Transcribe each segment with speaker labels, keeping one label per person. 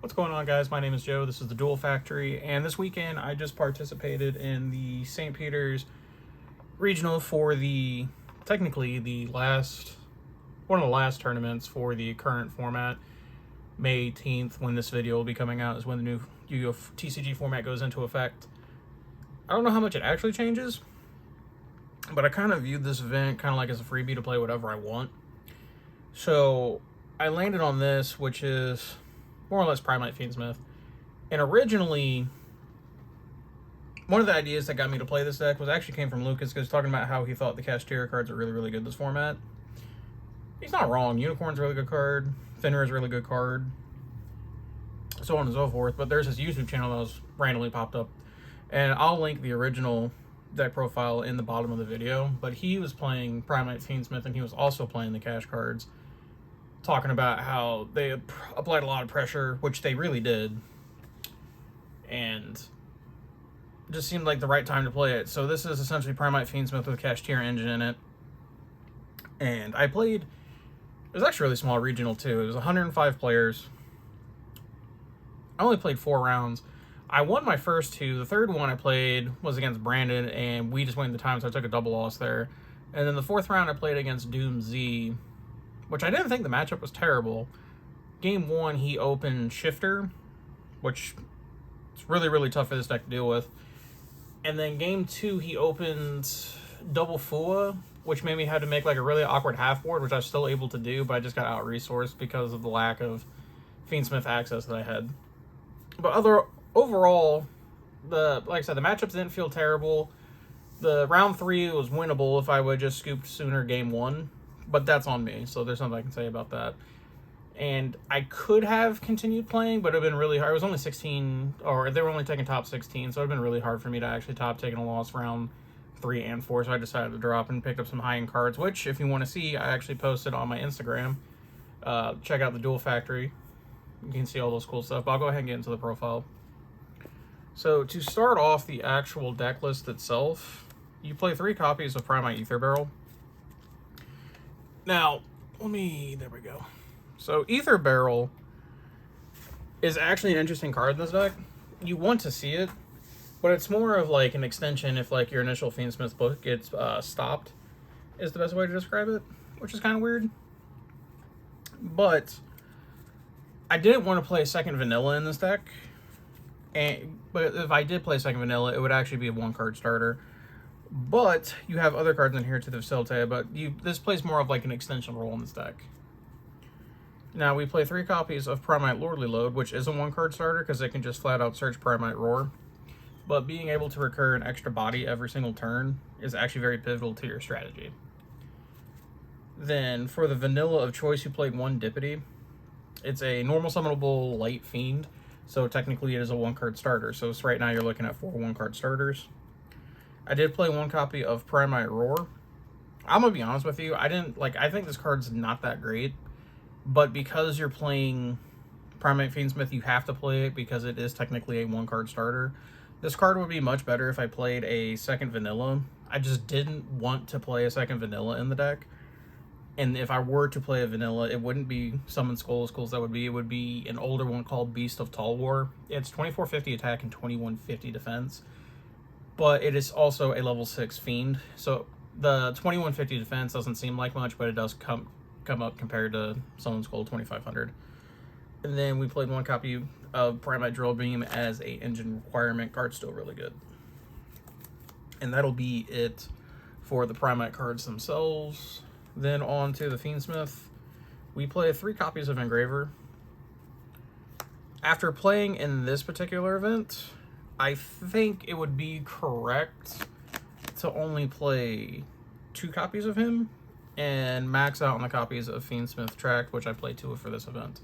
Speaker 1: What's going on, guys? My name is Joe. This is the Duel Factory, and this weekend I just participated in the St. Peter's Regional for technically one of the last tournaments for the current format. May 18th, when this video will be coming out, is when the new Yu-Gi-Oh! TCG format goes into effect. I don't know how much it actually changes, but I kind of viewed this event kind of like as a freebie to play whatever I want. So I landed on this, which is more or less Primite Fiendsmith. And originally, one of the ideas that got me to play this deck came from Lucas, because talking about how he thought the Cashier cards are really, really good this format. He's not wrong. Unicorn's a really good card. Fenrir is a really good card. So on and so forth. But there's this YouTube channel that was randomly popped up. And I'll link the original deck profile in the bottom of the video. But he was playing Primite Fiendsmith, and he was also playing the cash cards, talking about how they applied a lot of pressure, which they really did, and it just seemed like the right time to play it. So this is essentially Primite Fiendsmith with a Cashier engine in it, and I played, it was actually really small regional too. It was 105 players. I only played 4 rounds. I won my first 2. The third one I played was against Brandon, and we just went into time, so I took a double loss there. And then the 4th round I played against Doom Z, which I didn't think the matchup was terrible. Game 1, he opened Shifter, which is really, really tough for this deck to deal with. And then Game 2, he opened Double Fua, which made me have to make like a really awkward half board, which I was still able to do, but I just got out-resourced because of the lack of Fiendsmith access that I had. But overall, like I said, the matchups didn't feel terrible. The round 3 was winnable if I would just scooped sooner Game 1. But that's on me, so there's nothing I can say about that. And I could have continued playing, but it would have been really hard. It was only 16, or they were only taking top 16, so it would have been really hard for me to actually top taking a loss round 3 and 4, so I decided to drop and picked up some high-end cards, which, if you want to see, I actually posted on my Instagram. Check out the Duel Factory. You can see all those cool stuff, but I'll go ahead and get into the profile. So, to start off the actual deck list itself, you play 3 copies of Primite Ether Barrel. Now, there we go. So, Ether Barrel is actually an interesting card in this deck. You want to see it, but it's more of like an extension if like your initial Fiendsmith book gets stopped, is the best way to describe it, which is kind of weird. But I didn't want to play second vanilla in this deck, but if I did play second vanilla, it would actually be a 1-card starter. But you have other cards in here to the facilitate, but this plays more of like an extension role in this deck. Now, we play 3 copies of Primite Lordly Load, which is a 1-card starter because it can just flat out search Primite Roar. But being able to recur an extra body every single turn is actually very pivotal to your strategy. Then, for the vanilla of choice, you played 1 Dippity. It's a normal summonable light fiend, so technically it is a 1-card starter. So right now you're looking at 4 1-card starters. I did play 1 copy of Primite Roar. I'm gonna be honest with you, I think this card's not that great, but because you're playing Primite Fiendsmith, you have to play it because it is technically a 1-card starter. This card would be much better if I played a second vanilla. I just didn't want to play a second vanilla in the deck. And if I were to play a vanilla, it wouldn't be Summon Skull as cool as that would be. It would be an older one called Beast of Tall War. It's 2450 attack and 2150 defense. But it is also a level 6 fiend. So the 2150 defense doesn't seem like much, but it does come up compared to Summon Skull 2500. And then we played 1 copy of Primite Drill Beam as a engine requirement. Card's still really good. And that'll be it for the Primite cards themselves. Then on to the Fiendsmith. We play 3 copies of Engraver. After playing in this particular event, I think it would be correct to only play 2 copies of him and max out on the copies of Fiendsmith Tract, which I played 2 for this event.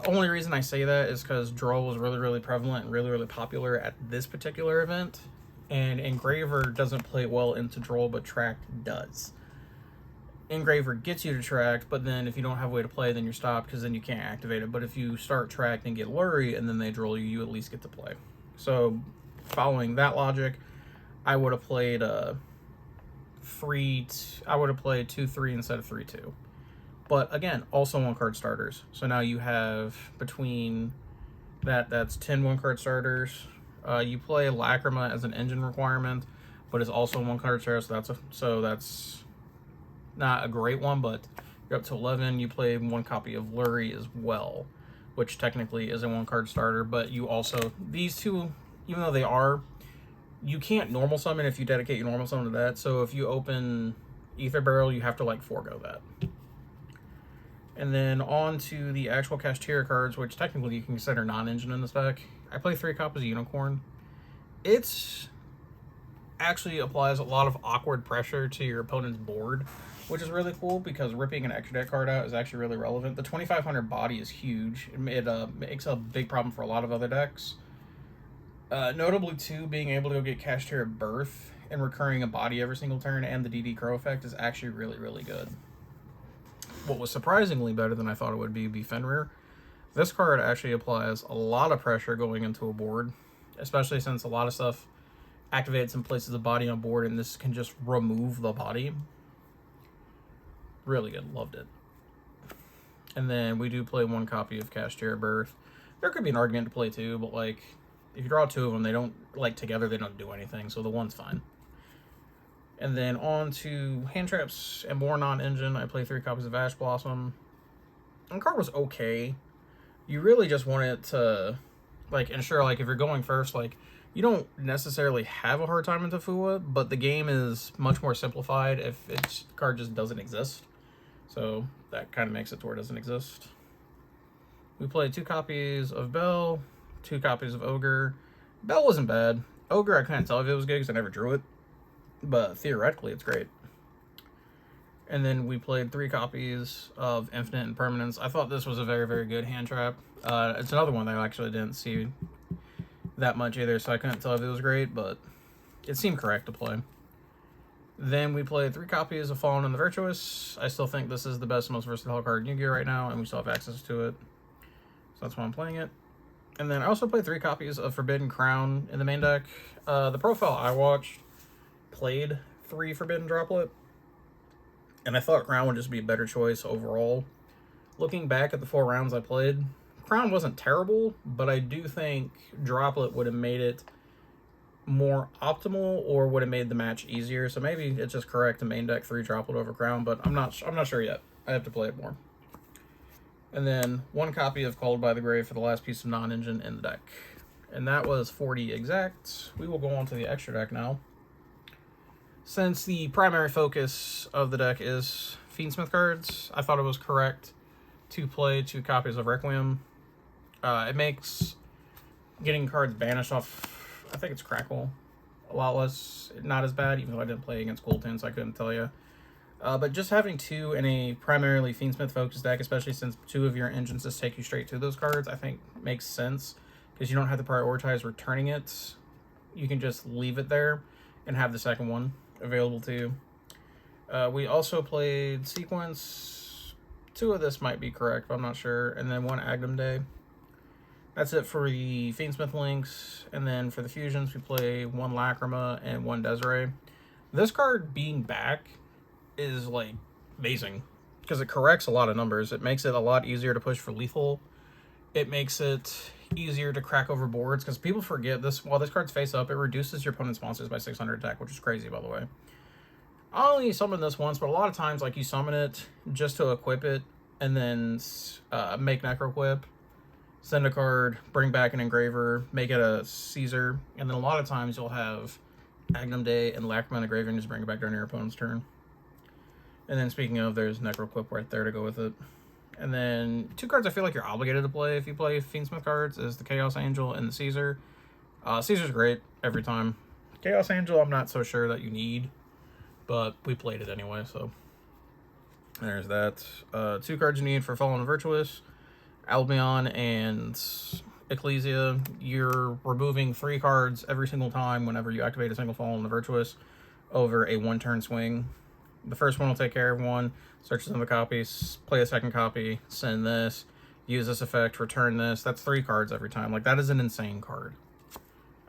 Speaker 1: Only reason I say that is because Draw was really, really prevalent and really, really popular at this particular event, and Engraver doesn't play well into Draw, but Tract does. Engraver gets you to Tract, but then if you don't have a way to play, then you're stopped because then you can't activate it. But if you start Tract and get Lurry and then they draw you, you at least get to play. So, following that logic, I would have played 2-3 instead of 3-2. But again, also one-card starters. So now you have between that's 10 one-card starters. You play Lacrima as an engine requirement, but it's also one-card starter, so that's not a great one, but you're up to 11. You play one copy of Lurie as well, which technically is a one-card starter, but you also, these two, even though they are, you can't normal summon if you dedicate your normal summon to that, so if you open Ether Barrel, you have to, like, forego that. And then on to the actual Cashier cards, which technically you can consider non-engine in this deck. I play 3 copies of Unicorn. It's actually applies a lot of awkward pressure to your opponent's board, which is really cool because ripping an extra deck card out is actually really relevant. The 2500 body is huge. It makes a big problem for a lot of other decks. Notably, too, being able to go get Cashier at birth and recurring a body every single turn and the DD Crow effect is actually really, really good. What was surprisingly better than I thought it would be Fenrir. This card actually applies a lot of pressure going into a board, especially since a lot of stuff activates and places the body on board, and this can just remove the body. Really good, loved it. And then we do play 1 copy of Cashier Birth. There could be an argument to play 2, but like if you draw 2 of them, they don't, like, together they don't do anything, so the 1's fine. And then on to Hand Traps and more non-engine. I play 3 copies of Ash Blossom. And the card was okay. You really just want it to, like, ensure, like, if you're going first, like, you don't necessarily have a hard time in Tafua, but the game is much more simplified if its card just doesn't exist. So that kind of makes it to where it doesn't exist. We played 2 copies of Bell, 2 copies of Ogre. Bell wasn't bad. Ogre, I couldn't tell if it was good because I never drew it. But theoretically, it's great. And then we played 3 copies of Infinite and Permanence. I thought this was a very, very good hand trap. It's another one that I actually didn't see that much either, so I couldn't tell if it was great, but it seemed correct to play. Then we played 3 copies of Fallen and the Virtuous. I still think this is the best, most versatile card in Yu-Gi-Oh! Right now, and we still have access to it. So that's why I'm playing it. And then I also played 3 copies of Forbidden Crown in the main deck. The profile I watched played 3 Forbidden Droplet, and I thought Crown would just be a better choice overall. Looking back at the 4 rounds I played, Crown wasn't terrible, but I do think Droplet would have made it more optimal or would have made the match easier. So maybe it's just correct to main deck 3 Droplet over Crown, but I'm not sure yet. I have to play it more. And then 1 copy of Called by the Grave for the last piece of non-engine in the deck. And that was 40 exact. We will go on to the extra deck now. Since the primary focus of the deck is Fiendsmith cards, I thought it was correct to play 2 copies of Requiem. It makes getting cards banished off, I think it's Crackle, a lot less, not as bad, even though I didn't play against Goldtins, so I couldn't tell you. But just having 2 in a primarily Fiendsmith focused deck, especially since 2 of your engines just take you straight to those cards, I think makes sense, because you don't have to prioritize returning it. You can just leave it there and have the second one available to you. We also played Sequence. 2 of this might be correct, but I'm not sure. And then 1 Agnum Day. That's it for the Fiendsmith links. And then for the fusions, we play 1 Lacrima and 1 Desiree. This card being back is, like, amazing, because it corrects a lot of numbers. It makes it a lot easier to push for lethal. It makes it easier to crack over boards, because people forget this. While this card's face up, it reduces your opponent's monsters by 600 attack, which is crazy, by the way. I only summoned this once, but a lot of times, like, you summon it just to equip it, and then make Necro Equip, send a card, bring back an Engraver, make it a Caesar, and then a lot of times you'll have Agnum Day and Lacrima in the graveyard and just bring it back during your opponent's turn. And then speaking of, there's Necro Equip right there to go with it. And then 2 cards I feel like you're obligated to play if you play Fiendsmith cards is the Chaos Angel and the Caesar. Caesar's great every time. Chaos Angel I'm not so sure that you need, but we played it anyway, so there's that. 2 cards you need for Fallen and Virtuous, Albion and Ecclesia. You're removing 3 cards every single time whenever you activate a single Fallen and Virtuous over a 1-turn swing. The first one will take care of 1, search some of the copies, play a second copy, send this, use this effect, return this. That's 3 cards every time. Like, that is an insane card.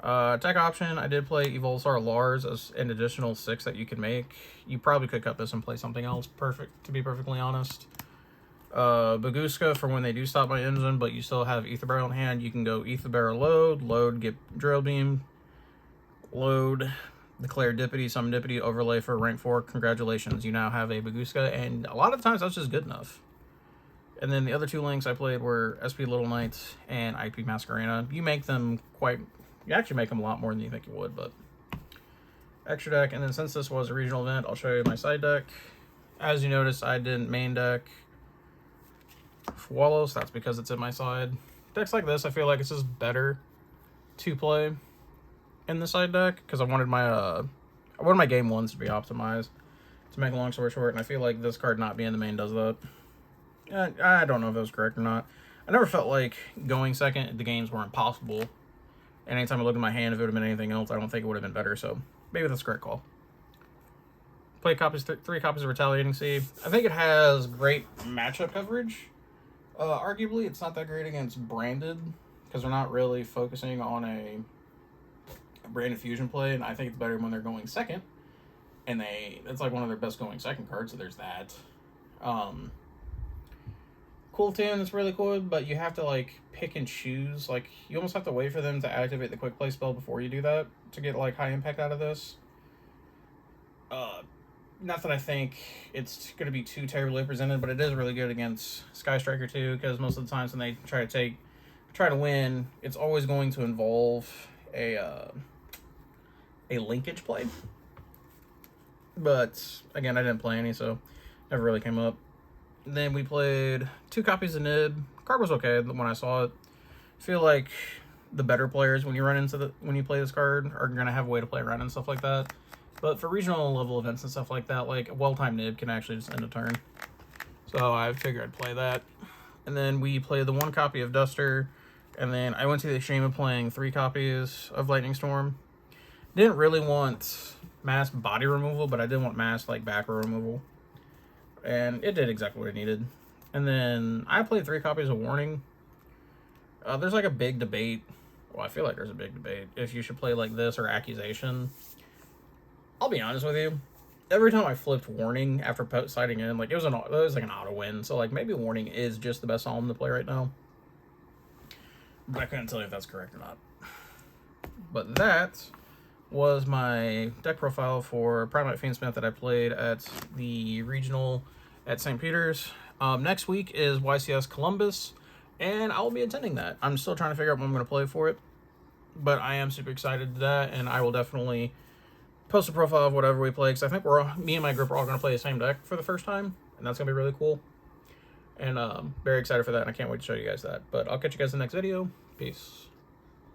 Speaker 1: Tech option, I did play Evolsar Lars as an additional 6 that you can make. You probably could cut this and play something else, to be perfectly honest. Baguska for when they do stop my engine, but you still have Ether Barrel in hand. You can go Ether Barrel load, get Drill Beam, load, declare Dippity, summon Dippity, overlay for rank 4. Congratulations, you now have a Baguska, and a lot of times that's just good enough. And then the other two links I played were SP Little Knights and IP Masquerena. You make them you actually make them a lot more than you think you would, but extra deck. And then since this was a regional event, I'll show you my side deck. As you notice, I didn't main deck Wallows. That's because it's in my side. Decks like this, I feel like it's just better to play in the side deck because I wanted my game ones to be optimized. To make a long story short, and I feel like this card not being the main does that. I don't know if that was correct or not. I never felt like going second, the games were impossible. And anytime I looked at my hand, if it would have been anything else, I don't think it would have been better. So maybe that's a correct call. Play three copies of Retaliating Sea. I think it has great matchup coverage. Arguably, it's not that great against branded because they're not really focusing on a branded fusion play. And I think it's better when they're going second. And it's like one of their best going second cards. So there's that. Cool tune, that's really cool, but you have to like pick and choose. Like you almost have to wait for them to activate the quick play spell before you do that to get like high impact out of this. Not that I think it's going to be too terribly presented, but it is really good against Sky Striker too, because most of the times when they try to win, it's always going to involve a linkage play. But again, I didn't play any, so never really came up. Then we played 2 copies of Nib. Card was okay when I saw it. I feel like the better players when you play this card are gonna have a way to play around and stuff like that. But for regional level events and stuff like that, like a well-timed Nib can actually just end a turn. So I figured I'd play that. And then we played the 1 copy of Duster, and then I went to the extreme of playing 3 copies of Lightning Storm. Didn't really want mass body removal, but I did want mass like back row removal. And it did exactly what it needed. And then I played 3 copies of Warning. There's like a big debate. Well, I feel like there's a big debate if you should play like this or Accusation. I'll be honest with you. Every time I flipped Warning after sighting in, like it was like an auto win. So like maybe Warning is just the best Solemn to play right now. But I couldn't tell you if that's correct or not. But that was my deck profile for Primite Fiendsmith that I played at the regional at St. Peter's. Next week is YCS Columbus, and I will be attending that. I'm still trying to figure out what I'm going to play for it, but I am super excited to that, and I will definitely post a profile of whatever we play, because I think me and my group are all going to play the same deck for the first time, and that's going to be really cool. And very excited for that, and I can't wait to show you guys that. But I'll catch you guys in the next video. Peace.